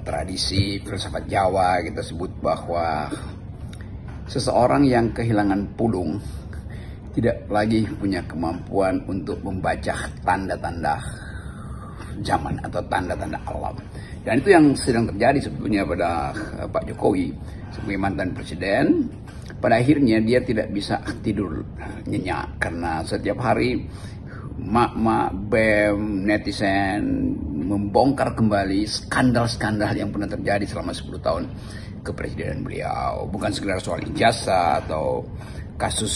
tradisi filsafat Jawa kita sebut bahwa seseorang yang kehilangan pulung tidak lagi punya kemampuan untuk membaca tanda-tanda zaman atau tanda-tanda alam. Dan itu yang sedang terjadi sebetulnya pada Pak Jokowi sebagai mantan presiden. Pada akhirnya dia tidak bisa tidur nyenyak karena setiap hari mak-mak, BEM, netizen membongkar kembali skandal-skandal yang pernah terjadi selama 10 tahun kepresidenan beliau. Bukan sekedar soal ijazah atau kasus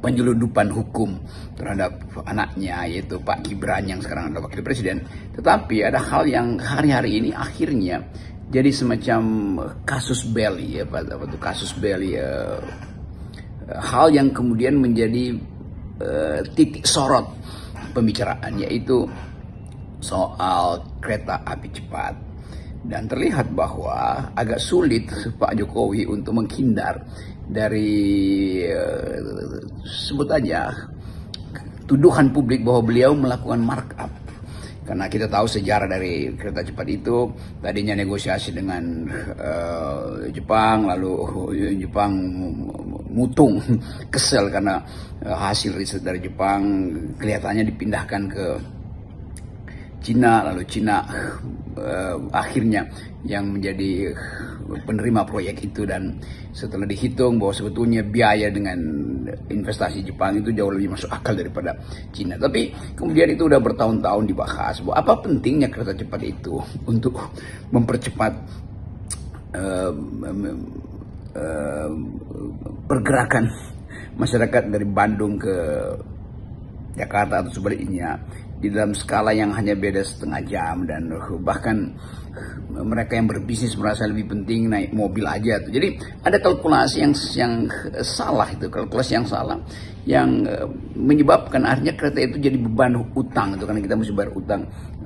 penyeludupan hukum terhadap anaknya yaitu Pak Gibran yang sekarang adalah wakil presiden, tetapi ada hal yang hari-hari ini akhirnya jadi semacam kasus belli, kasus belli, hal yang kemudian menjadi titik sorot pembicaraan, yaitu soal kereta api cepat. Dan terlihat bahwa agak sulit Pak Jokowi untuk menghindar dari sebut aja tuduhan publik bahwa beliau melakukan markup. Karena kita tahu sejarah dari kereta cepat itu, tadinya negosiasi dengan Jepang, lalu Jepang mutung, kesel karena hasil riset dari Jepang kelihatannya dipindahkan ke Cina, lalu Cina akhirnya yang menjadi penerima proyek itu. Dan setelah dihitung bahwa sebetulnya biaya dengan investasi Jepang itu jauh lebih masuk akal daripada Cina, tapi kemudian itu udah bertahun-tahun dibahas bahwa apa pentingnya kereta cepat itu untuk mempercepat pergerakan masyarakat dari Bandung ke Jakarta atau sebaliknya di dalam skala yang hanya beda setengah jam, dan bahkan mereka yang berbisnis merasa lebih penting naik mobil aja tuh. Jadi ada kalkulasi yang salah, itu kalkulasi yang salah yang menyebabkan akhirnya kereta itu jadi beban utang itu, karena kita mesti bayar utang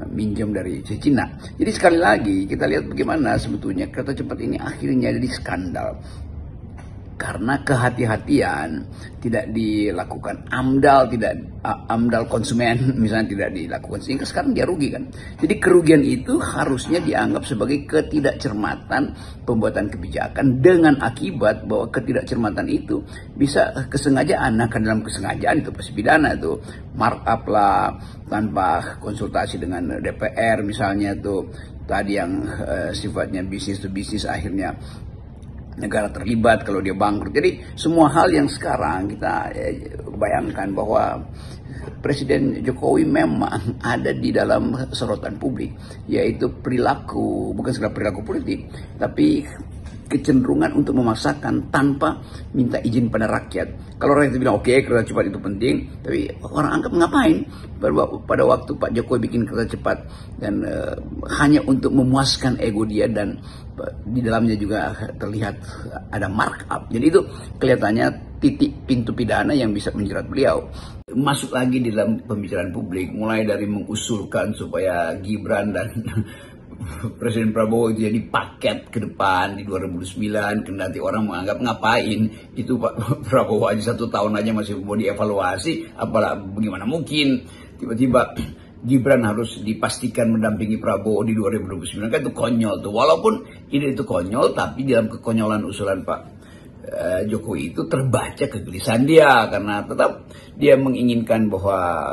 minjem dari Cina. Jadi sekali lagi kita lihat bagaimana sebetulnya kereta cepat ini akhirnya jadi skandal karena kehati-hatian tidak dilakukan, amdal konsumen misalnya tidak dilakukan, sehingga sekarang dia rugi kan. Jadi kerugian itu harusnya dianggap sebagai ketidakcermatan pembuatan kebijakan, dengan akibat bahwa ketidakcermatan itu bisa kesengajaan. Nah, kan dalam kesengajaan itu pasti pidana tuh, markup lah tanpa konsultasi dengan DPR misalnya tuh, tadi yang sifatnya bisnis to bisnis akhirnya negara terlibat kalau dia bangkrut. Jadi semua hal yang sekarang kita bayangkan bahwa Presiden Jokowi memang ada di dalam sorotan publik, yaitu perilaku, bukan sekedar perilaku politik, tapi kecenderungan untuk memaksakan tanpa minta izin pada rakyat. Kalau rakyat bilang oke, kereta cepat itu penting, tapi orang anggap ngapain pada waktu Pak Jokowi bikin kereta cepat, dan hanya untuk memuaskan ego dia, dan di dalamnya juga terlihat ada markup. Jadi itu kelihatannya titik pintu pidana yang bisa menjerat beliau. Masuk lagi di dalam pembicaraan publik, mulai dari mengusulkan supaya Gibran dan Presiden Prabowo itu jadi paket ke depan di 2009, nanti orang menganggap ngapain itu Pak Prabowo aja 1 tahun aja masih mau dievaluasi, apalagi bagaimana mungkin tiba-tiba Gibran harus dipastikan mendampingi Prabowo di 2029, kan itu konyol tuh. Walaupun ide itu konyol, tapi dalam kekonyolan usulan Pak Jokowi itu terbaca kegelisahan dia, karena tetap dia menginginkan bahwa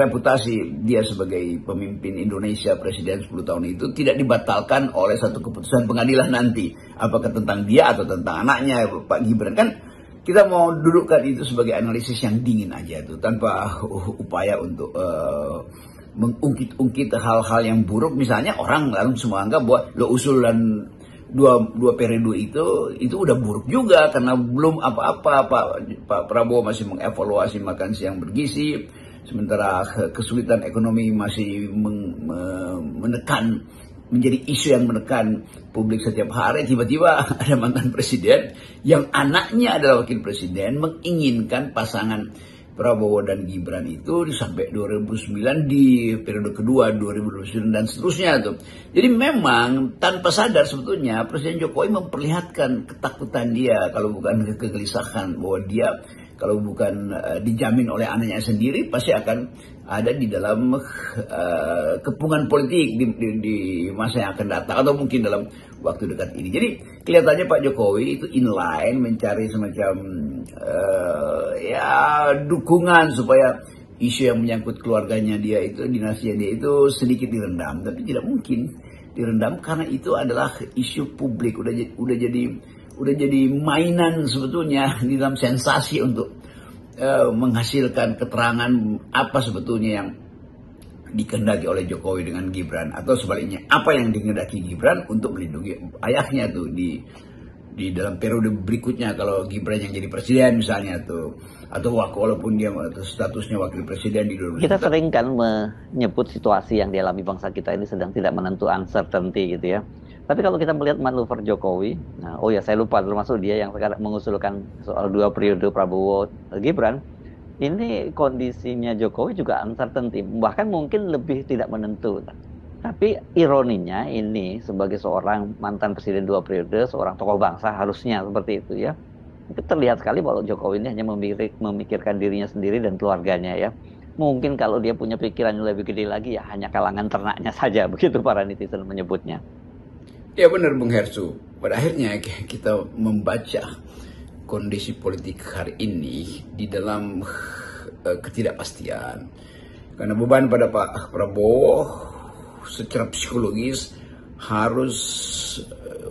reputasi dia sebagai pemimpin Indonesia, presiden 10 tahun itu tidak dibatalkan oleh satu keputusan pengadilan nanti, apakah tentang dia atau tentang anaknya Pak Gibran. Kan kita mau dudukkan itu sebagai analisis yang dingin aja tuh, tanpa upaya untuk mengungkit-ungkit hal-hal yang buruk. Misalnya orang lalu semua anggap bahwa lo usulan dua periode itu udah buruk juga, karena belum apa-apa. Pak Prabowo masih mengevaluasi makan siang bergizi, sementara kesulitan ekonomi masih menekan, menjadi isu yang menekan publik setiap hari. Tiba-tiba ada mantan presiden yang anaknya adalah wakil presiden menginginkan pasangan Prabowo dan Gibran itu sampai 2009 di periode kedua 2029 dan seterusnya tuh. Jadi memang tanpa sadar sebetulnya Presiden Jokowi memperlihatkan ketakutan dia, kalau bukan kegelisahan, bahwa dia kalau bukan dijamin oleh anaknya sendiri, pasti akan ada di dalam kepungan politik di masa yang akan datang atau mungkin dalam waktu dekat ini. Jadi kelihatannya Pak Jokowi itu inline mencari semacam dukungan supaya isu yang menyangkut keluarganya dia itu, dinasinya dia itu sedikit direndam, tapi tidak mungkin direndam karena itu adalah isu publik, udah jadi mainan sebetulnya di dalam sensasi untuk menghasilkan keterangan apa sebetulnya yang dikehendaki oleh Jokowi dengan Gibran, atau sebaliknya apa yang dikehendaki Gibran untuk melindungi ayahnya tuh di dalam periode berikutnya kalau Gibran yang jadi presiden misalnya tuh, atau walaupun dia statusnya wakil presiden di 2024. Kita sering kan menyebut situasi yang dialami bangsa kita ini sedang tidak menentu, uncertainty gitu ya. Tapi kalau kita melihat manuver Jokowi, saya lupa termasuk dia yang sekarang mengusulkan soal 2 periode Prabowo Gibran, ini kondisinya Jokowi juga uncertainty, bahkan mungkin lebih tidak menentu. Tapi ironinya ini sebagai seorang mantan presiden 2 periode, seorang tokoh bangsa harusnya seperti itu ya. Itu terlihat sekali bahwa Jokowi ini hanya memikirkan dirinya sendiri dan keluarganya ya. Mungkin kalau dia punya pikiran yang lebih gede lagi ya hanya kalangan ternaknya saja, begitu para netizen menyebutnya. Ya benar Bung Hersu, pada akhirnya kita membaca kondisi politik hari ini di dalam ketidakpastian. Karena beban pada Pak Prabowo secara psikologis harus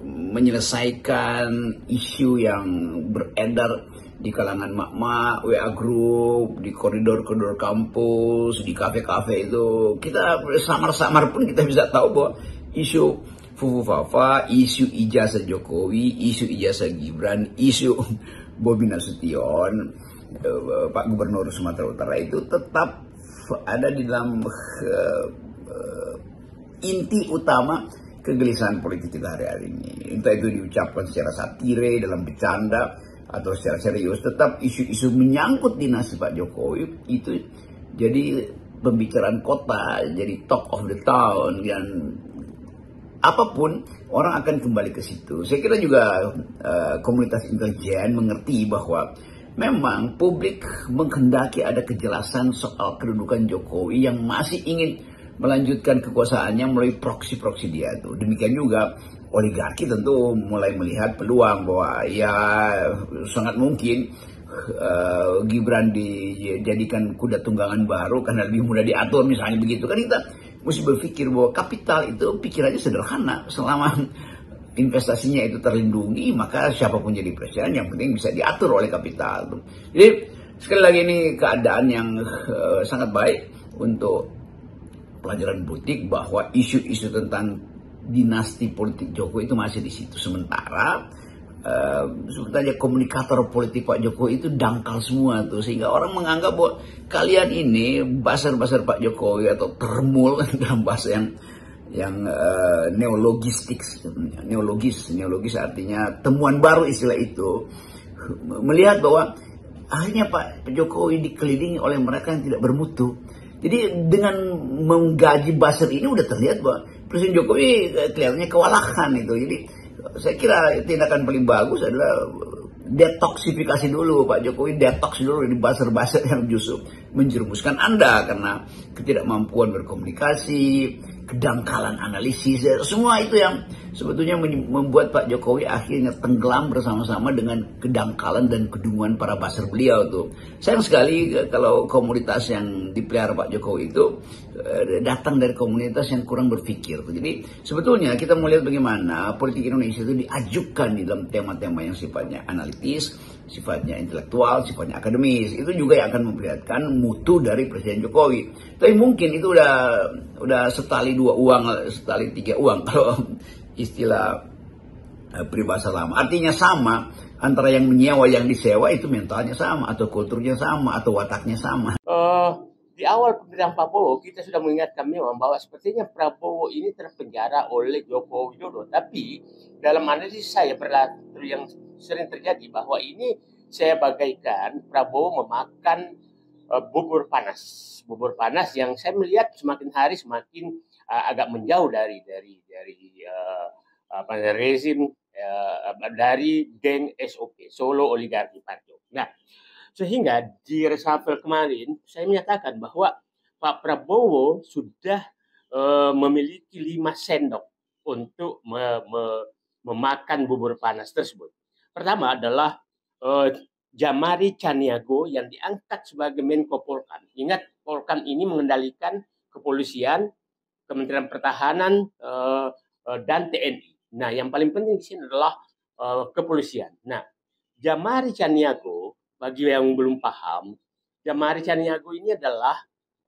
menyelesaikan isu yang beredar di kalangan mak-mak, WA group, di koridor-koridor kampus, di kafe-kafe itu. Kita samar-samar pun kita bisa tahu bahwa isu Fufu Fafa, isu ijazah Jokowi, isu ijazah Gibran, isu Bobi Nasution, Pak Gubernur Sumatera Utara itu tetap ada di dalam inti utama kegelisahan politik kita hari-hari ini. Entah itu diucapkan secara satire, dalam bercanda, atau secara serius, tetap isu-isu menyangkut dinasti Pak Jokowi itu jadi pembicaraan kota, jadi talk of the town, dan apapun orang akan kembali ke situ. Saya kira juga komunitas intelijen mengerti bahwa memang publik menghendaki ada kejelasan soal kedudukan Jokowi yang masih ingin melanjutkan kekuasaannya melalui proksi-proksi dia itu. Demikian juga oligarki tentu mulai melihat peluang bahwa ya sangat mungkin Gibran dijadikan kuda tunggangan baru karena lebih mudah diatur misalnya begitu. Kan kita mesti berpikir bahwa kapital itu pikirannya sederhana, selama investasinya itu terlindungi maka siapapun jadi presiden yang penting bisa diatur oleh kapital. Jadi sekali lagi ini keadaan yang sangat baik untuk pelajaran politik bahwa isu-isu tentang dinasti politik Jokowi itu masih di situ. Sementara sebetulnya komunikator politik Pak Jokowi itu dangkal semua tuh, sehingga orang menganggap bahwa kalian ini basar-basar Pak Jokowi atau termul dalam bahasa yang neologis artinya temuan baru istilah itu, melihat bahwa akhirnya Pak Jokowi dikelilingi oleh mereka yang tidak bermutu. Jadi dengan menggaji buzzer ini udah terlihat bahwa Presiden Jokowi kelihatannya kewalahan itu. Jadi saya kira tindakan paling bagus adalah detoksifikasi dulu, Pak Jokowi detox dulu di buzzer-buzzer yang justru menjerumuskan Anda karena ketidakmampuan berkomunikasi, kedangkalan analisis, semua itu yang sebetulnya membuat Pak Jokowi akhirnya tenggelam bersama-sama dengan kedangkalan dan kedunguan para buzzer beliau tuh. Sayang sekali kalau komunitas yang dipelihara Pak Jokowi itu datang dari komunitas yang kurang berpikir. Jadi sebetulnya kita melihat bagaimana politik Indonesia itu diajukan di dalam tema-tema yang sifatnya analitis, sifatnya intelektual, sifatnya akademis. Itu juga yang akan memperlihatkan mutu dari Presiden Jokowi. Tapi mungkin itu udah setali 2 uang, setali 3 uang kalau istilah peribahasa lama. Artinya sama, antara yang menyewa yang disewa itu mentalnya sama, atau kulturnya sama, atau wataknya sama. Di awal pemerintahan Prabowo kita sudah mengingatkan memang bahwa sepertinya Prabowo ini terpenjara oleh Joko Widodo. Tapi dalam analisis saya yang sering terjadi bahwa ini saya bagaikan Prabowo memakan bubur panas yang saya melihat semakin hari semakin agak menjauh dari rezim dari geng SOP, Solo Oligarki Party. Nah, Sehingga di reshuffle kemarin saya menyatakan bahwa Pak Prabowo sudah memiliki 5 sendok untuk memakan bubur panas tersebut. Pertama adalah Jamari Caniago yang diangkat sebagai Menko Polkam. Ingat, Polkam ini mengendalikan kepolisian, Kementerian Pertahanan, dan TNI. Nah, yang paling penting di sini adalah kepolisian. Nah, Jamari Caniago, bagi yang belum paham, Jamari Caniago ini adalah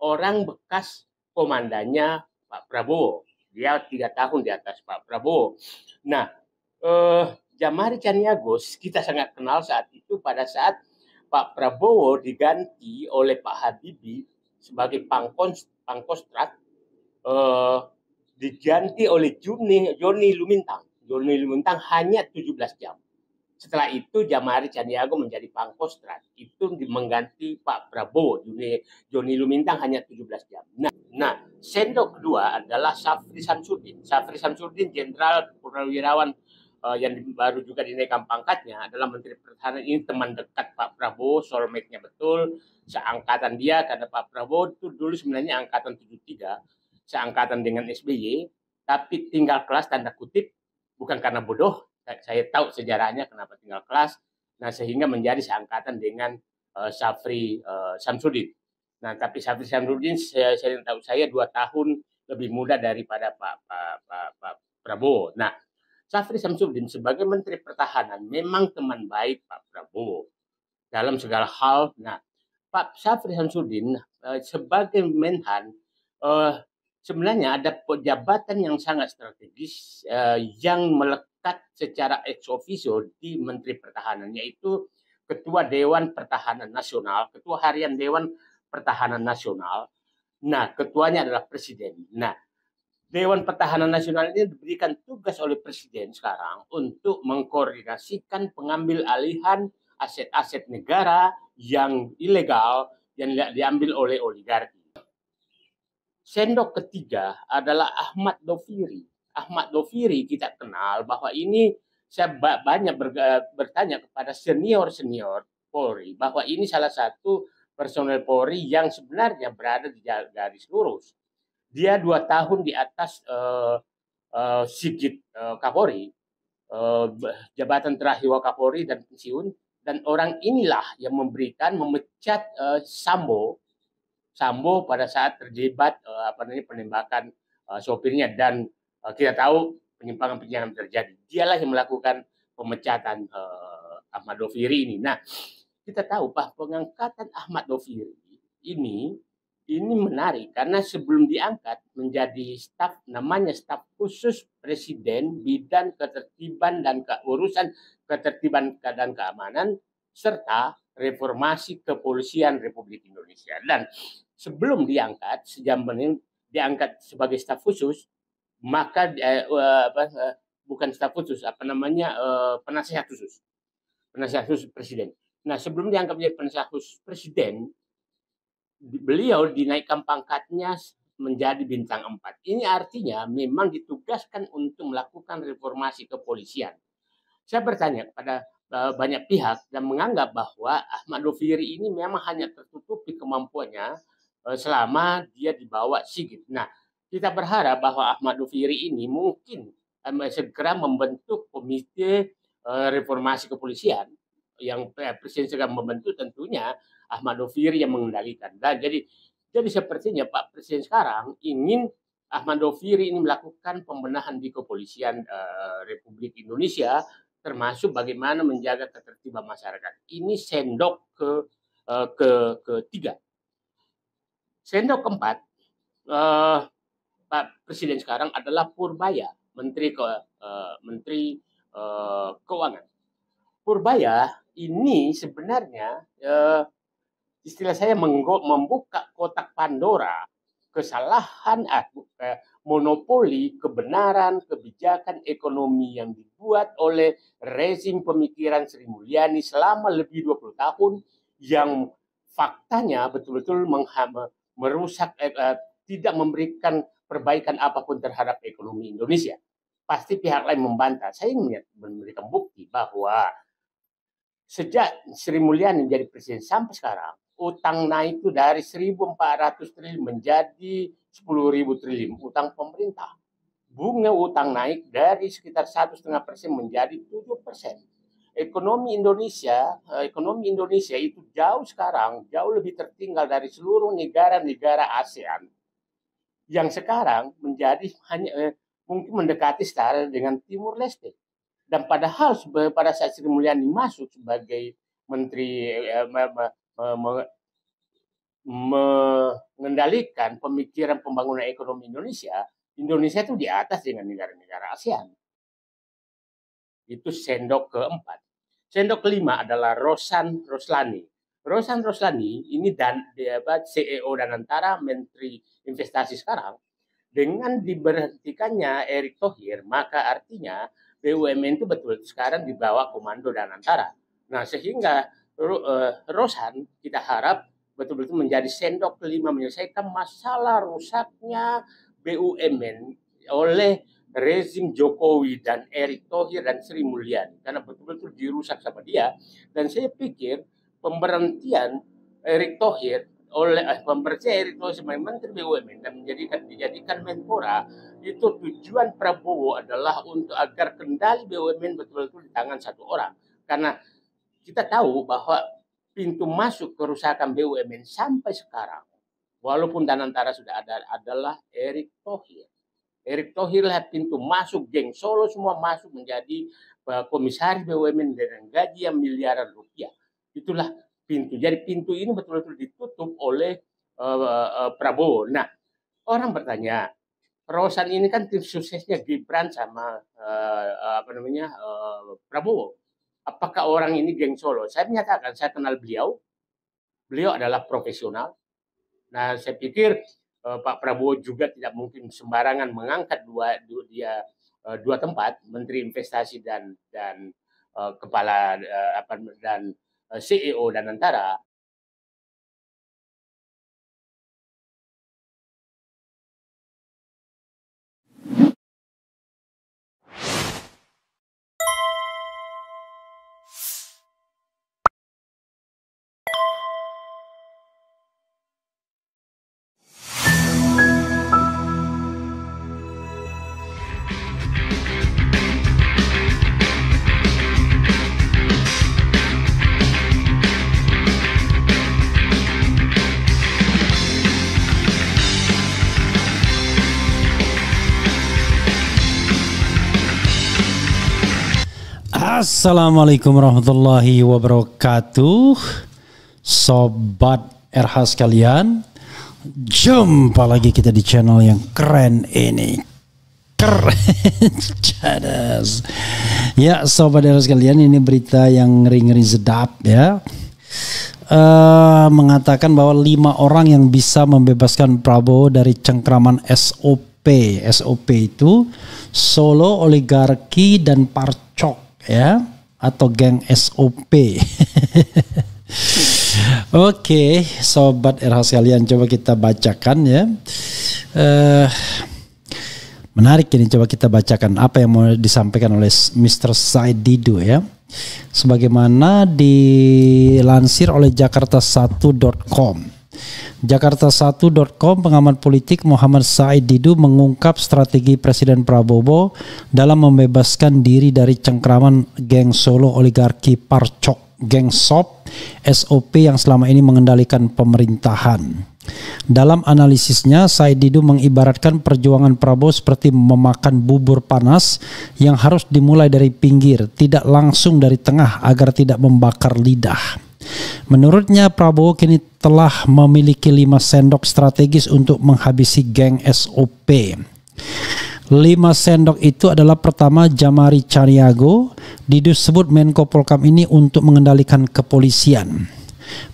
orang bekas komandannya Pak Prabowo. Dia 3 tahun di atas Pak Prabowo. Nah, Jamari Caniago kita sangat kenal saat itu pada saat Pak Prabowo diganti oleh Pak Habibie sebagai Pangkostrat, diganti oleh Joni Lumintang. Joni Lumintang hanya 17 jam. Setelah itu Jamari Caniago menjadi Pangkostrat. Itu mengganti Pak Prabowo. Joni Lumintang hanya 17 jam. Nah, sendok kedua adalah Syafri Samsudin. Syafri Samsudin, jenderal purnawirawan yang baru juga dinaikkan pangkatnya, adalah Menteri Pertahanan. Ini teman dekat Pak Prabowo, soulmate-nya betul, seangkatan dia, karena Pak Prabowo itu dulu sebenarnya angkatan 73, seangkatan dengan SBY, tapi tinggal kelas tanda kutip, bukan karena bodoh, saya tahu sejarahnya kenapa tinggal kelas, nah sehingga menjadi seangkatan dengan Syafri Samsudin. Nah, tapi Syafri Samsudin saya tahu 2 tahun lebih muda daripada Pak Prabowo. Nah, Syafri Samsudin sebagai Menteri Pertahanan memang teman baik Pak Prabowo dalam segala hal. Nah, Pak Syafri Samsudin sebagai Menhan sebenarnya ada jabatan yang sangat strategis yang melekat secara ex officio di Menteri Pertahanan, yaitu Ketua Dewan Pertahanan Nasional, Ketua Harian Dewan Pertahanan Nasional. Nah, ketuanya adalah Presiden. Nah, Dewan Pertahanan Nasional ini diberikan tugas oleh Presiden sekarang untuk mengkoordinasikan pengambil alihan aset-aset negara yang ilegal yang diambil oleh oligarki. Sendok ketiga adalah Ahmad Doviri. Ahmad Doviri kita kenal bahwa ini, saya banyak bertanya kepada senior-senior Polri bahwa ini salah satu personel Polri yang sebenarnya berada di garis lurus. Dia 2 tahun di atas Sigit Kapolri, jabatan terakhir Wakapolri dan pensiun, dan orang inilah yang memecat Sambo pada saat terlibat penembakan sopirnya, dan kita tahu penyimpangan terjadi. Dialah yang melakukan pemecatan Ahmad Doviri ini. Nah, kita tahu bahwa pengangkatan Ahmad Doviri ini menarik karena sebelum diangkat menjadi staf, namanya staf khusus Presiden bidang ketertiban dan urusan ketertiban dan keamanan serta reformasi kepolisian Republik Indonesia. Dan sebelum diangkat, diangkat sebagai staf khusus, maka bukan staf khusus, penasihat khusus Presiden. Nah, sebelum diangkat menjadi penasihat khusus Presiden, beliau dinaikkan pangkatnya menjadi bintang 4. Ini artinya memang ditugaskan untuk melakukan reformasi kepolisian. Saya bertanya kepada banyak pihak dan menganggap bahwa Ahmad Doviri ini memang hanya tertutupi kemampuannya selama dia dibawa Sigit. Nah, kita berharap bahwa Ahmad Doviri ini mungkin segera membentuk komite reformasi kepolisian yang Presiden segera membentuk, tentunya Ahmad Doviri yang mengendalikan. Dan jadi sepertinya Pak Presiden sekarang ingin Ahmad Doviri ini melakukan pembenahan di kepolisian Republik Indonesia, termasuk bagaimana menjaga ketertiban masyarakat. Ini sendok ketiga. Sendok keempat, Pak Presiden sekarang adalah Purbaya, Menteri Keuangan. Purbaya ini sebenarnya istilah saya membuka kotak Pandora kesalahan monopoli kebenaran kebijakan ekonomi yang dibuat oleh rezim pemikiran Sri Mulyani selama lebih 20 tahun yang faktanya betul-betul merusak, tidak memberikan perbaikan apapun terhadap ekonomi Indonesia. Pasti pihak lain membantah. Saya ingin memberikan bukti bahwa sejak Sri Mulyani menjadi presiden sampai sekarang, utang naik itu dari 1.400 triliun menjadi 10.000 triliun utang pemerintah. Bunga utang naik dari sekitar 1,5% menjadi 7%. Ekonomi Indonesia itu jauh lebih tertinggal dari seluruh negara-negara ASEAN yang sekarang menjadi hanya mungkin mendekati setara dengan Timur Leste. Dan padahal pada saat Sri Mulyani masuk sebagai menteri mengendalikan pemikiran pembangunan ekonomi Indonesia itu di atas dengan negara-negara ASEAN. Itu sendok keempat. Sendok kelima adalah Rosan Roslani. Rosan Roslani ini CEO Danantara, Menteri Investasi sekarang. Dengan diberhentikannya Erick Thohir, maka artinya BUMN itu betul sekarang di bawah komando Danantara. Nah, sehingga Rosan kita harap betul-betul menjadi sendok kelima menyelesaikan masalah rusaknya BUMN oleh rezim Jokowi dan Erick Thohir dan Sri Mulyani, karena betul-betul dirusak sama dia. Dan saya pikir pemberhentian Erick Thohir sebagai Menteri BUMN dan dijadikan Menpora, itu tujuan Prabowo adalah untuk agar kendali BUMN betul-betul di tangan satu orang. Karena kita tahu bahwa pintu masuk kerusakan BUMN sampai sekarang, walaupun Danantara sudah ada, adalah Erick Thohir. Erick Thohir lah pintu masuk, geng Solo semua masuk menjadi komisaris BUMN dengan gaji yang miliaran rupiah. Itulah pintu. Jadi pintu ini betul-betul ditutup oleh Prabowo. Nah, orang bertanya, Rosan ini kan tim suksesnya Gibran sama Prabowo. Apakah orang ini geng Solo? Saya menyatakan, saya kenal beliau. Beliau adalah profesional. Nah, saya pikir Pak Prabowo juga tidak mungkin sembarangan mengangkat dua tempat, Menteri Investasi dan kepala dan CEO Danantara. Assalamualaikum warahmatullahi wabarakatuh, sobat RH sekalian. Jumpa lagi kita di channel yang keren ini. Keren, cadas. Ya, sobat RH sekalian, ini berita yang ngeri-ngeri sedap ya. Mengatakan bahwa 5 orang yang bisa membebaskan Prabowo dari cengkraman SOP. SOP itu Solo, Oligarki, dan Parcok ya, atau geng SOP. Oke, sobat RH sekalian, coba kita bacakan ya. Menarik ini, coba kita bacakan apa yang mau disampaikan oleh Mr. Said Didu ya. Sebagaimana dilansir oleh Jakarta1.com. Jakarta1.com, pengamat politik Muhammad Said Didu mengungkap strategi Presiden Prabowo dalam membebaskan diri dari cengkraman geng Solo, Oligarki, Parcok, geng SOP yang selama ini mengendalikan pemerintahan. Dalam analisisnya, Said Didu mengibaratkan perjuangan Prabowo seperti memakan bubur panas yang harus dimulai dari pinggir, tidak langsung dari tengah agar tidak membakar lidah. Menurutnya, Prabowo kini telah memiliki 5 sendok strategis untuk menghabisi geng SOP. 5 sendok itu adalah: pertama, Jamari Caniago. Didu sebut Menko Polkam ini untuk mengendalikan kepolisian.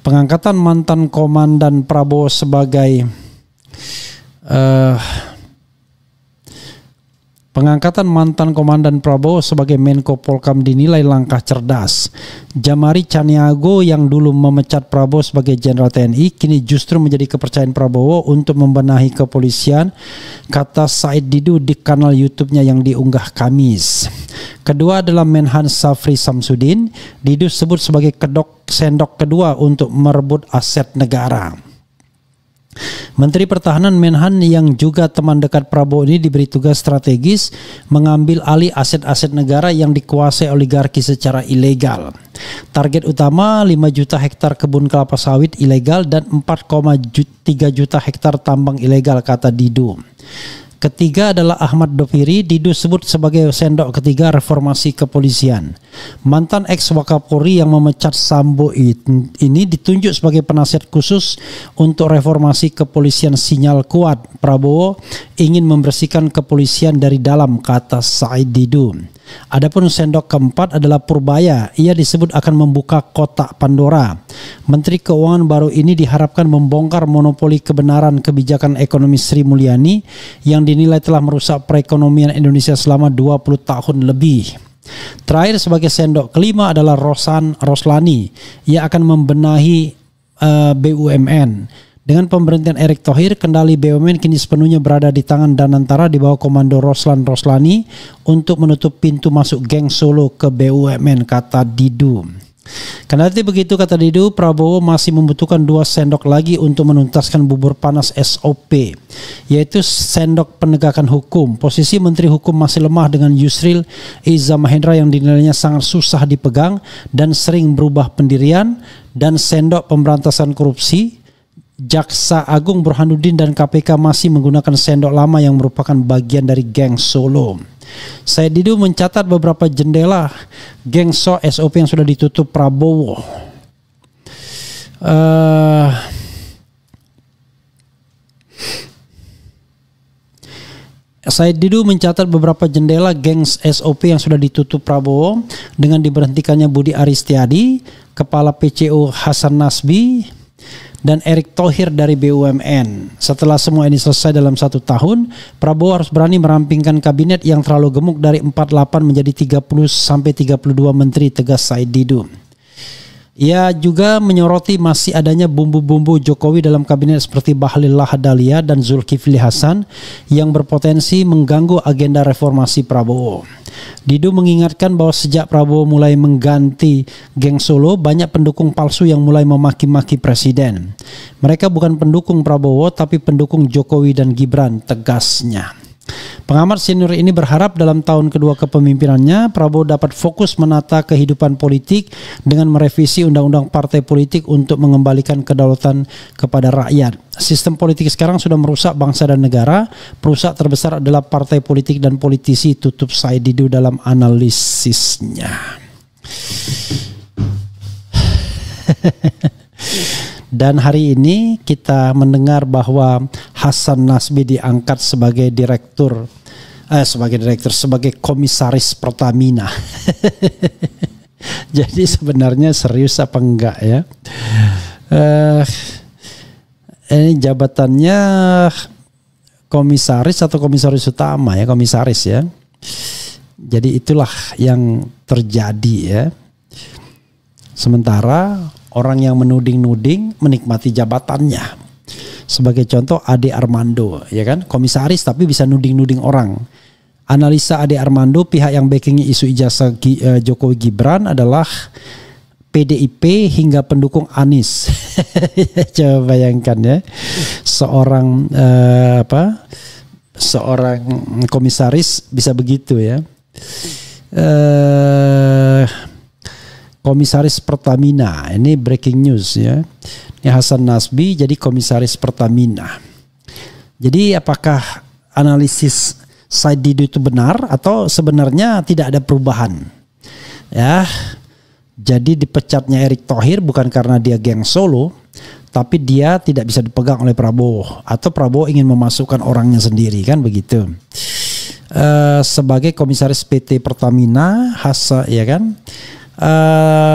Pengangkatan mantan komandan Prabowo sebagai Pengangkatan mantan komandan Prabowo sebagai Menko Polkam dinilai langkah cerdas. Jamari Caniago yang dulu memecat Prabowo sebagai Jenderal TNI kini justru menjadi kepercayaan Prabowo untuk membenahi kepolisian, kata Said Didu di kanal YouTube-nya yang diunggah Kamis. Kedua adalah Menhan Syafri Samsudin, disebut sebagai sendok kedua untuk merebut aset negara. Menteri Pertahanan Menhan yang juga teman dekat Prabowo ini diberi tugas strategis mengambil alih aset-aset negara yang dikuasai oligarki secara ilegal. Target utama 5 juta hektar kebun kelapa sawit ilegal dan 4,3 juta hektar tambang ilegal, kata Didu. Ketiga adalah Ahmad Doviri, disebut sebagai sendok ketiga reformasi kepolisian. Mantan ex-Wakapolri yang memecat Sambo ini ditunjuk sebagai penasihat khusus untuk reformasi kepolisian. Sinyal kuat Prabowo ingin membersihkan kepolisian dari dalam, kata Said Didu. Adapun sendok keempat adalah Purbaya. Ia disebut akan membuka kotak Pandora. Menteri Keuangan baru ini diharapkan membongkar monopoli kebenaran kebijakan ekonomi Sri Mulyani yang dinilai telah merusak perekonomian Indonesia selama 20 tahun lebih. Terakhir sebagai sendok kelima adalah Roslani. Ia akan membenahi BUMN. Dengan pemberhentian Erick Thohir, kendali BUMN kini sepenuhnya berada di tangan Danantara di bawah komando Roslani untuk menutup pintu masuk geng Solo ke BUMN, kata Didu. Kendati begitu, kata Didu, Prabowo masih membutuhkan 2 sendok lagi untuk menuntaskan bubur panas SOP, yaitu sendok penegakan hukum. Posisi Menteri Hukum masih lemah dengan Yusril Iza Mahendra yang dinilainya sangat susah dipegang dan sering berubah pendirian, dan sendok pemberantasan korupsi. Jaksa Agung Burhanuddin dan KPK masih menggunakan sendok lama yang merupakan bagian dari geng Solo. Said Didu mencatat beberapa jendela geng SOP yang sudah ditutup Prabowo. Said Didu mencatat beberapa jendela geng SOP yang sudah ditutup Prabowo dengan diberhentikannya Budi Aristiadi, Kepala PCO Hasan Nasbi, dan Erick Thohir dari BUMN. Setelah semua ini selesai dalam 1 tahun, Prabowo harus berani merampingkan kabinet yang terlalu gemuk dari 48 menjadi 30-32 menteri, tegas Said Didu. Ia juga menyoroti masih adanya bumbu-bumbu Jokowi dalam kabinet seperti Bahlil Lahadalia dan Zulkifli Hasan yang berpotensi mengganggu agenda reformasi Prabowo. Didu mengingatkan bahwa sejak Prabowo mulai mengganti geng Solo, banyak pendukung palsu yang mulai memaki-maki presiden. Mereka bukan pendukung Prabowo tapi pendukung Jokowi dan Gibran, tegasnya. Pengamat senior ini berharap dalam tahun kedua kepemimpinannya Prabowo dapat fokus menata kehidupan politik dengan merevisi undang-undang partai politik untuk mengembalikan kedaulatan kepada rakyat. Sistem politik sekarang sudah merusak bangsa dan negara. Perusak terbesar adalah partai politik dan politisi, tutup Said Didu dalam analisisnya. Dan hari ini kita mendengar bahwa Hasan Nasbi diangkat sebagai sebagai komisaris Pertamina. Jadi sebenarnya serius apa enggak ya? Ini jabatannya komisaris atau komisaris utama ya, komisaris ya. Jadi itulah yang terjadi ya. Sementara orang yang menuding-nuding menikmati jabatannya. Sebagai contoh Ade Armando, ya kan, komisaris tapi bisa nuding-nuding orang. Analisa Ade Armando, pihak yang backingi isu ijazah Jokowi Gibran adalah PDIP hingga pendukung Anies. Coba bayangkan ya, seorang seorang komisaris bisa begitu ya. Komisaris Pertamina, ini breaking news ya. Ini Hasan Nasbi jadi komisaris Pertamina. Jadi apakah analisis Said Didu itu benar atau sebenarnya tidak ada perubahan? Ya, jadi dipecatnya Erick Thohir bukan karena dia geng Solo, tapi dia tidak bisa dipegang oleh Prabowo atau Prabowo ingin memasukkan orangnya sendiri, kan begitu. Sebagai komisaris PT Pertamina, Hasan ya kan.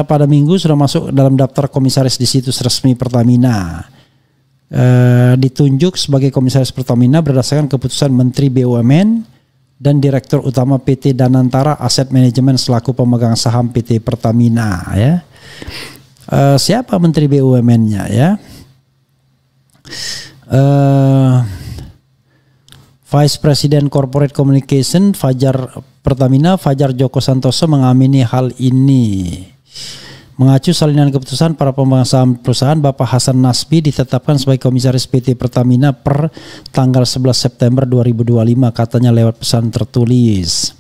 Pada minggu sudah masuk dalam daftar komisaris di situs resmi Pertamina. Ditunjuk sebagai komisaris Pertamina berdasarkan keputusan Menteri BUMN dan Direktur Utama PT Danantara Asset Management selaku pemegang saham PT Pertamina ya. Siapa Menteri BUMN-nya ya? Vice President Corporate Communication Pertamina Fajar Joko Santoso mengamini hal ini. Mengacu salinan keputusan para pemegang saham perusahaan, Bapak Hasan Nasbi ditetapkan sebagai komisaris PT Pertamina per tanggal 11 September 2025, katanya lewat pesan tertulis.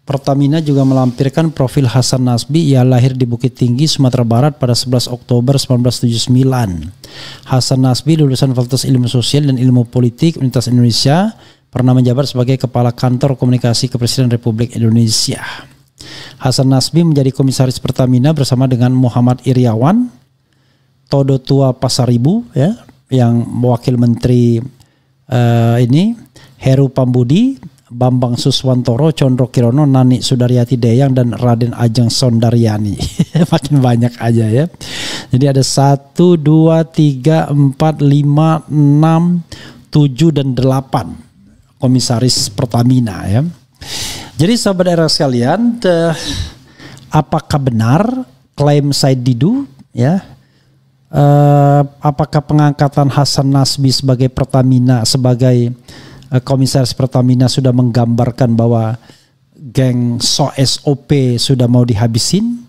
Pertamina juga melampirkan profil Hasan Nasbi. Ia lahir di Bukit Tinggi, Sumatera Barat pada 11 Oktober 1979. Hasan Nasbi lulusan Fakultas Ilmu Sosial dan Ilmu Politik Universitas Indonesia, pernah menjabat sebagai Kepala Kantor Komunikasi Kepresidenan Republik Indonesia. Hasan Nasbi menjadi komisaris Pertamina bersama dengan Muhammad Iriawan, Todo Tua Pasaribu, ya, yang wakil menteri Heru Pambudi, Bambang Suswantoro, Condro Kirono, Nani Sudaryati Deyang, dan Raden Ajeng Sondaryani. Makin banyak aja ya. Jadi ada 1, 2, 3, 4, 5, 6, 7, dan 8 komisaris Pertamina ya. Jadi sahabat era sekalian, apakah benar klaim Said Didu ya? Apakah pengangkatan Hasan Nasbi sebagai Pertamina, sebagai komisaris Pertamina sudah menggambarkan bahwa geng SOP sudah mau dihabisin?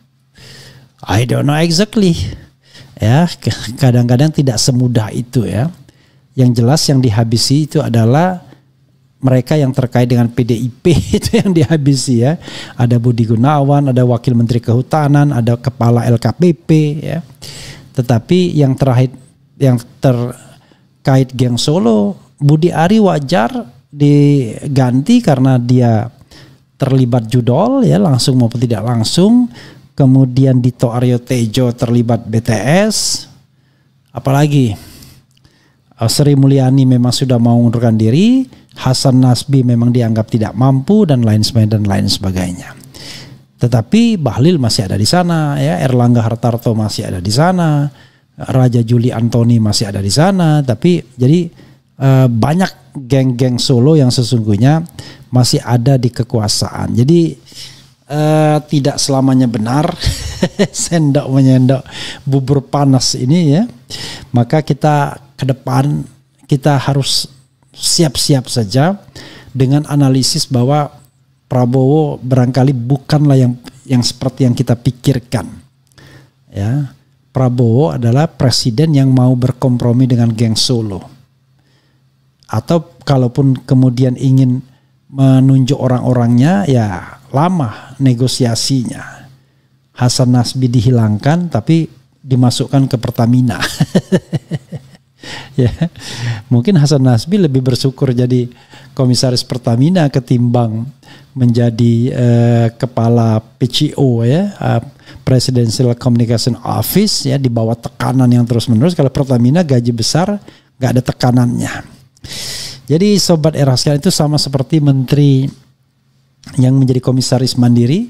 I don't know exactly. Ya, kadang-kadang tidak semudah itu ya. Yang jelas yang dihabisi itu adalah mereka yang terkait dengan PDIP itu yang dihabisi ya. Ada Budi Gunawan, ada Wakil Menteri Kehutanan, ada Kepala LKPP ya. Tetapi yang terakhir yang terkait geng Solo, Budi Ari wajar diganti karena dia terlibat judol ya, langsung maupun tidak langsung. Kemudian Dito Aryo Tejo terlibat BTS. Apalagi Sri Mulyani memang sudah mau mengundurkan diri. Hasan Nasbi memang dianggap tidak mampu dan lain sebagainya. Tetapi Bahlil masih ada di sana ya, Erlangga Hartarto masih ada di sana, Raja Juli Antoni masih ada di sana. Tapi jadi banyak geng-geng Solo yang sesungguhnya masih ada di kekuasaan. Jadi tidak selamanya benar sendok menyendok bubur panas ini ya. Maka kita ke depan kita harus siap-siap saja dengan analisis bahwa Prabowo barangkali bukanlah yang seperti yang kita pikirkan. Ya, Prabowo adalah presiden yang mau berkompromi dengan geng Solo. Atau kalaupun kemudian ingin menunjuk orang-orangnya, ya lama negosiasinya. Hasan Nasbi dihilangkan tapi dimasukkan ke Pertamina. Ya, mungkin Hasan Nasbi lebih bersyukur jadi komisaris Pertamina ketimbang menjadi kepala PCO ya, Presidential Communication Office ya, di bawah tekanan yang terus-menerus. Kalau Pertamina gaji besar, nggak ada tekanannya. Jadi sobat era sekalian, itu sama seperti menteri yang menjadi komisaris mandiri,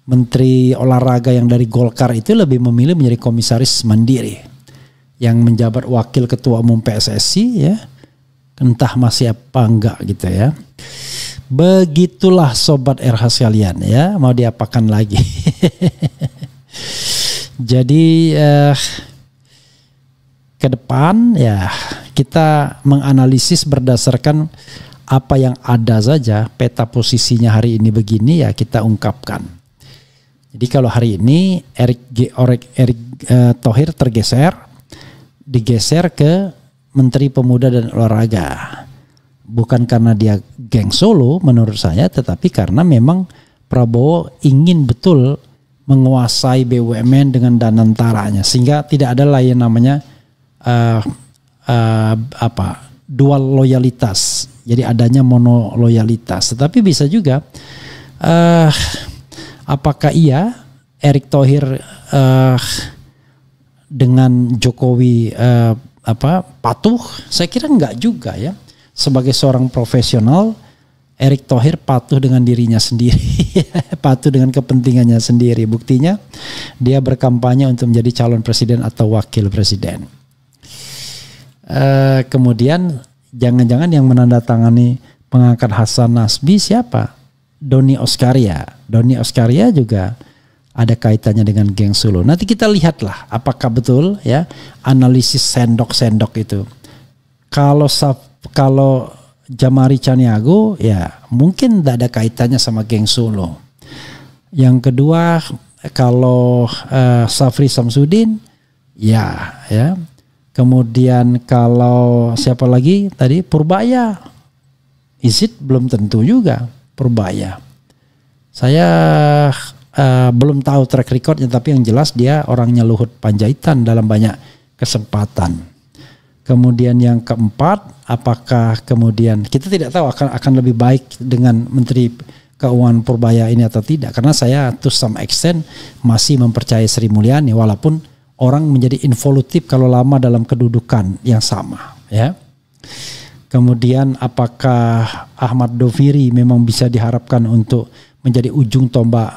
menteri olahraga yang dari Golkar itu lebih memilih menjadi komisaris mandiri, yang menjabat wakil ketua umum PSSI ya, entah masih apa enggak gitu ya. Begitulah sobat RH sekalian ya, mau diapakan lagi. Jadi ke depan ya kita menganalisis berdasarkan apa yang ada saja. Peta posisinya hari ini begini ya, kita ungkapkan. Jadi kalau hari ini Erick Thohir digeser ke Menteri Pemuda dan Olahraga. Bukan karena dia geng Solo menurut saya, tetapi karena memang Prabowo ingin betul menguasai BUMN dengan danantaranya, sehingga tidak ada lagi yang namanya dual loyalitas. Jadi adanya mono loyalitas. Tetapi bisa juga apakah Erick Thohir dengan Jokowi patuh? Saya kira enggak juga ya. Sebagai seorang profesional, Erick Thohir patuh dengan dirinya sendiri, patuh dengan kepentingannya sendiri. Buktinya dia berkampanye untuk menjadi calon presiden atau wakil presiden. Kemudian jangan-jangan yang menandatangani pengangkat Hasan Nasbi siapa? Doni Oskaria. Doni Oskaria juga ada kaitannya dengan geng Solo. Nanti kita lihatlah apakah betul ya analisis sendok-sendok itu. kalau Jamari Caniago ya mungkin tidak ada kaitannya sama geng Solo. Yang kedua kalau Safri Samsudin ya. Kemudian kalau siapa lagi tadi, Purbaya, Isit belum tentu juga Purbaya. Saya belum tahu track recordnya, tapi yang jelas dia orangnya Luhut Panjaitan dalam banyak kesempatan. Kemudian yang keempat, apakah kemudian kita tidak tahu akan lebih baik dengan Menteri Keuangan Purbaya ini atau tidak, karena saya to some extent masih mempercayai Sri Mulyani walaupun orang menjadi involutif kalau lama dalam kedudukan yang sama, ya. Kemudian apakah Ahmad Doviri memang bisa diharapkan untuk menjadi ujung tombak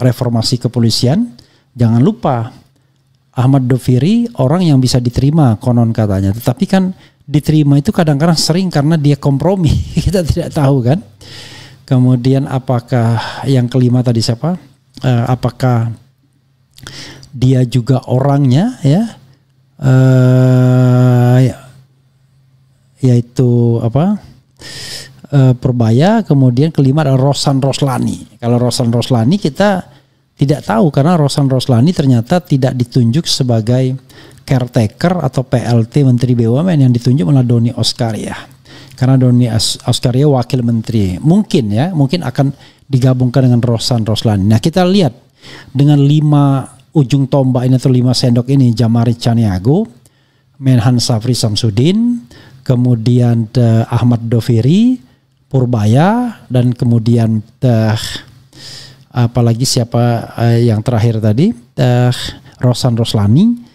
reformasi kepolisian? Jangan lupa Ahmad Doviri orang yang bisa diterima konon katanya, tetapi kan diterima itu kadang-kadang sering karena dia kompromi. Kita tidak tahu kan. Kemudian apakah yang kelima tadi siapa? Apakah dia juga orangnya ya, yaitu apa, Purbaya. Kemudian kelima adalah Rosan Roslani. Kalau Rosan Roslani kita tidak tahu karena Rosan Roslani ternyata tidak ditunjuk sebagai caretaker atau PLT Menteri BUMN, yang ditunjuk malah Doni Oskaria. Karena Doni Oskaria wakil menteri, mungkin akan digabungkan dengan Rosan Roslani. Nah kita lihat dengan 5 ujung tombak ini atau 5 sendok ini, Jamari Caniago, Menhan Safri Samsudin, kemudian Ahmad Doviri, Purbaya, dan kemudian apalagi siapa yang terakhir tadi, Rosan Roslani.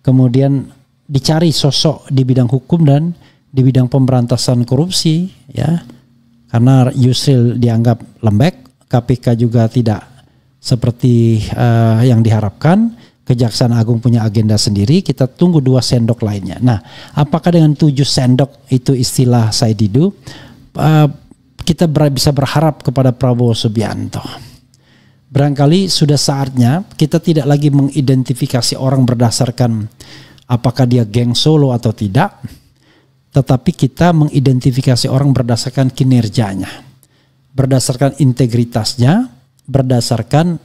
Kemudian dicari sosok di bidang hukum dan di bidang pemberantasan korupsi, ya, karena Yusril dianggap lembek, KPK juga tidak seperti yang diharapkan, Kejaksaan Agung punya agenda sendiri. Kita tunggu 2 sendok lainnya. Nah, apakah dengan 7 sendok itu istilah Said Didu, kita bisa berharap kepada Prabowo Subianto? Barangkali sudah saatnya kita tidak lagi mengidentifikasi orang berdasarkan apakah dia geng Solo atau tidak, tetapi kita mengidentifikasi orang berdasarkan kinerjanya, berdasarkan integritasnya, berdasarkan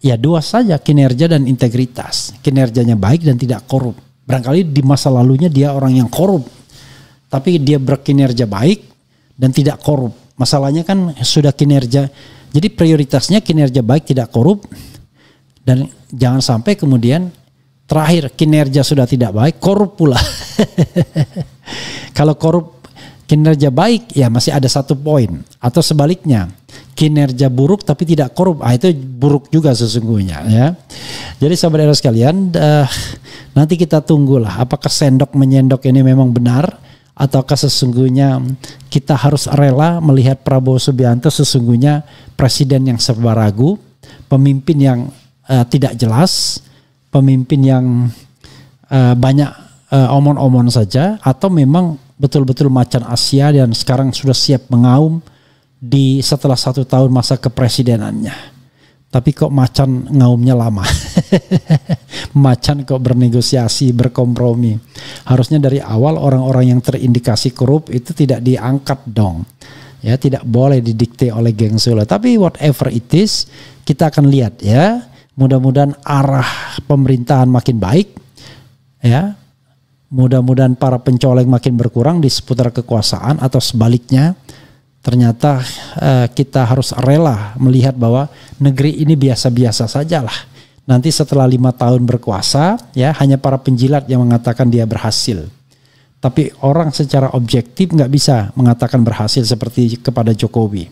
ya 2 saja, kinerja dan integritas. Kinerjanya baik dan tidak korup. Barangkali di masa lalunya dia orang yang korup, tapi dia berkinerja baik dan tidak korup. Masalahnya kan sudah kinerja, jadi prioritasnya kinerja baik tidak korup, dan jangan sampai kemudian terakhir kinerja sudah tidak baik, korup pula. Kalau korup kinerja baik ya masih ada 1 poin, atau sebaliknya kinerja buruk tapi tidak korup, itu buruk juga sesungguhnya, ya. Jadi sahabat eros sekalian, nanti kita tunggulah apakah sendok menyendok ini memang benar, ataukah sesungguhnya kita harus rela melihat Prabowo Subianto sesungguhnya presiden yang serba ragu, pemimpin yang tidak jelas, pemimpin yang banyak omon-omon saja, atau memang betul-betul macan Asia dan sekarang sudah siap mengaum setelah 1 tahun masa kepresidenannya. Tapi kok macan ngaumnya lama. Macan kok bernegosiasi, berkompromi. Harusnya dari awal orang-orang yang terindikasi korup itu tidak diangkat dong. Ya, tidak boleh didikte oleh geng Solo. Tapi whatever it is, kita akan lihat ya. Mudah-mudahan arah pemerintahan makin baik. Ya. Mudah-mudahan para pencoleng makin berkurang di seputar kekuasaan, atau sebaliknya ternyata kita harus rela melihat bahwa negeri ini biasa-biasa sajalah. Nanti setelah 5 tahun berkuasa, ya hanya para penjilat yang mengatakan dia berhasil. Tapi orang secara objektif nggak bisa mengatakan berhasil seperti kepada Jokowi.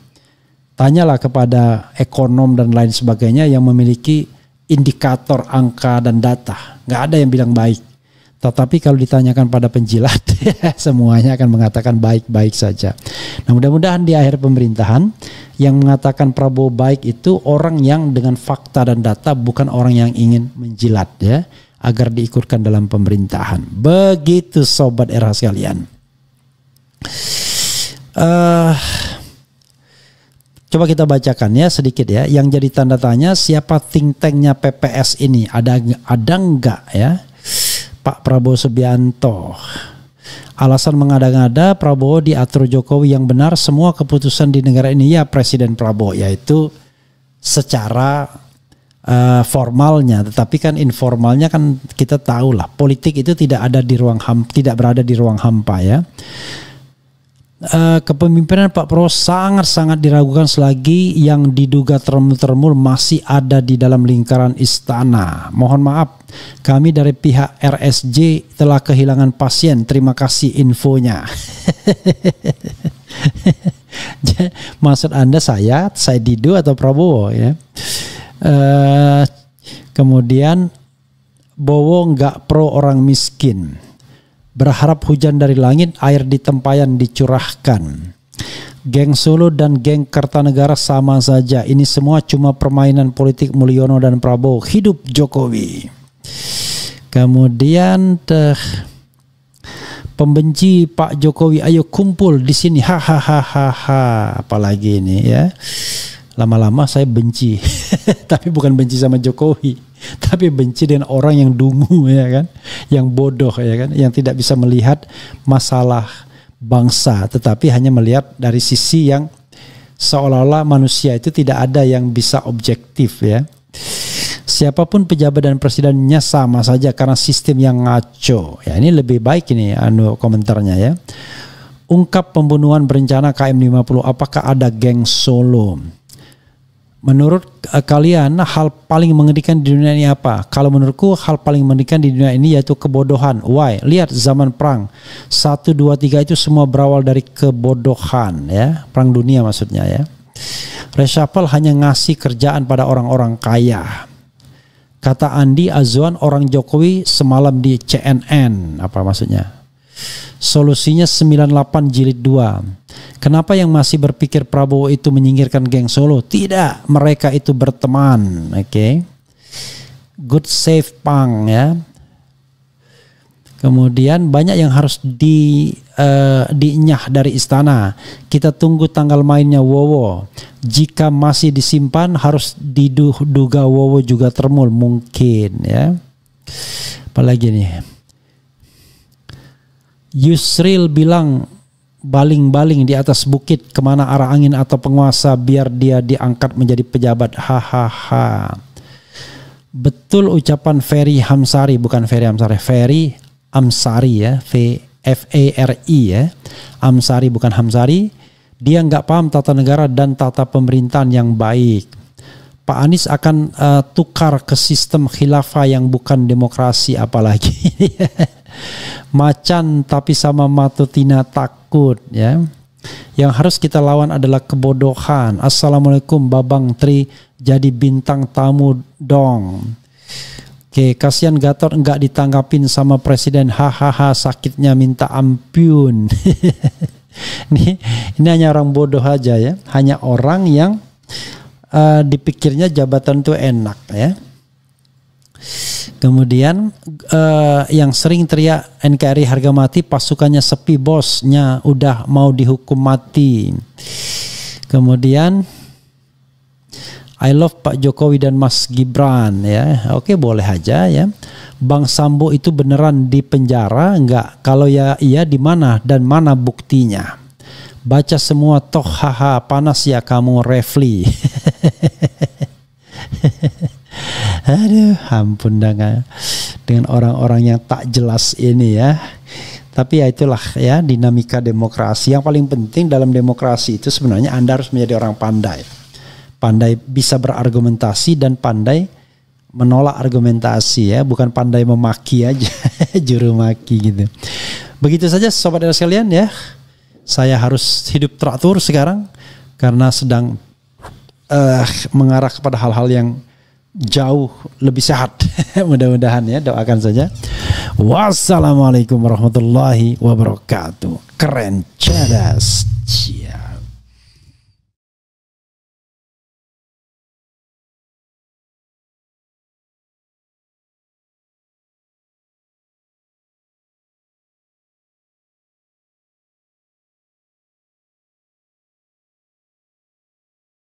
Tanyalah kepada ekonom dan lain sebagainya yang memiliki indikator angka dan data, nggak ada yang bilang baik. Tetapi kalau ditanyakan pada penjilat, semuanya akan mengatakan baik-baik saja. Nah, mudah-mudahan di akhir pemerintahan yang mengatakan Prabowo baik itu orang yang dengan fakta dan data, bukan orang yang ingin menjilat, ya, agar diikutkan dalam pemerintahan. Begitu sobat era sekalian. Coba kita bacakan ya sedikit ya. Yang jadi tanda tanya, siapa think tanknya PPS ini? Ada enggak ya? Pak Prabowo Subianto. Alasan mengada-ngada Prabowo diatur Jokowi yang benar, semua keputusan di negara ini ya Presiden Prabowo, yaitu secara formalnya, tetapi kan informalnya kan kita tahu lah, politik itu tidak berada di ruang hampa ya. Kepemimpinan Pak Prabowo sangat-sangat diragukan selagi yang diduga termul-termul masih ada di dalam lingkaran istana. Mohon maaf, kami dari pihak RSJ telah kehilangan pasien. Terima kasih infonya. Maksud Anda saya Didu atau Prabowo ya? Kemudian Bowo nggak pro orang miskin, berharap hujan dari langit, air di tempayan dicurahkan. Geng Solo dan geng Kertanegara sama saja, ini semua cuma permainan politik Mulyono dan Prabowo. Hidup Jokowi. Kemudian pembenci Pak Jokowi, ayo kumpul di sini, hahaha. Apalagi ini ya, lama-lama saya benci. Tapi bukan benci sama Jokowi, tapi benci dengan orang yang dungu ya kan, yang bodoh ya kan, yang tidak bisa melihat masalah bangsa, tetapi hanya melihat dari sisi yang seolah-olah manusia itu tidak ada yang bisa objektif ya. Siapapun pejabat dan presidennya sama saja karena sistem yang ngaco. Ya ini lebih baik ini komentarnya ya. Ungkap pembunuhan berencana KM50, apakah ada geng Solo? Menurut kalian hal paling mengerikan di dunia ini apa? Kalau menurutku hal paling mengerikan di dunia ini yaitu kebodohan. Why? Lihat zaman perang 1, 2, 3 itu semua berawal dari kebodohan ya. Perang dunia maksudnya ya. Reshuffle hanya ngasih kerjaan pada orang-orang kaya. Kata Andi Azwan orang Jokowi semalam di CNN. Apa maksudnya? Solusinya 98 jilid 2. Kenapa yang masih berpikir Prabowo itu menyingkirkan geng Solo? Tidak, mereka itu berteman. Oke. Good save Pang ya. Kemudian banyak yang harus dinyah dari istana. Kita tunggu tanggal mainnya Wowo. Jika masih disimpan harus diduga Wowo juga termul mungkin ya. Apalagi nih. Yusril bilang baling-baling di atas bukit kemana arah angin atau penguasa biar dia diangkat menjadi pejabat. Hahaha. Betul ucapan Ferry Hamsari, bukan Ferry Hamsari, Ferry Amsari ya, F-A-R-I ya, Amsari bukan Hamsari. Dia nggak paham tata negara dan tata pemerintahan yang baik. Pak Anies akan tukar ke sistem khilafah yang bukan demokrasi apalagi. Macan tapi sama Matutina takut ya. Yang harus kita lawan adalah kebodohan. Assalamualaikum Babang Tri, jadi bintang tamu dong. Oke, kasihan Gatot enggak ditanggapin sama presiden. Hahaha, sakitnya minta ampun. Ini hanya orang bodoh aja ya. Hanya orang yang dipikirnya jabatan itu enak ya. Kemudian yang sering teriak NKRI harga mati, pasukannya sepi, bosnya udah mau dihukum mati. Kemudian I love Pak Jokowi dan Mas Gibran ya. Oke, boleh aja ya. Bang Sambo itu beneran di penjara enggak? Kalau ya iya di mana dan mana buktinya? Baca semua toh, haha, panas ya kamu Refli. Aduh, ampun dengan orang-orang yang tak jelas ini ya. Tapi ya itulah ya dinamika demokrasi. Yang paling penting dalam demokrasi itu sebenarnya Anda harus menjadi orang pandai. Pandai bisa berargumentasi dan pandai menolak argumentasi ya, bukan pandai memaki aja, juru maki gitu. Begitu saja sobat sekalian ya. Saya harus hidup teratur sekarang karena sedang mengarah kepada hal-hal yang jauh lebih sehat. Mudah-mudahan ya, doakan saja. Wassalamualaikum warahmatullahi wabarakatuh. Keren, cerdas.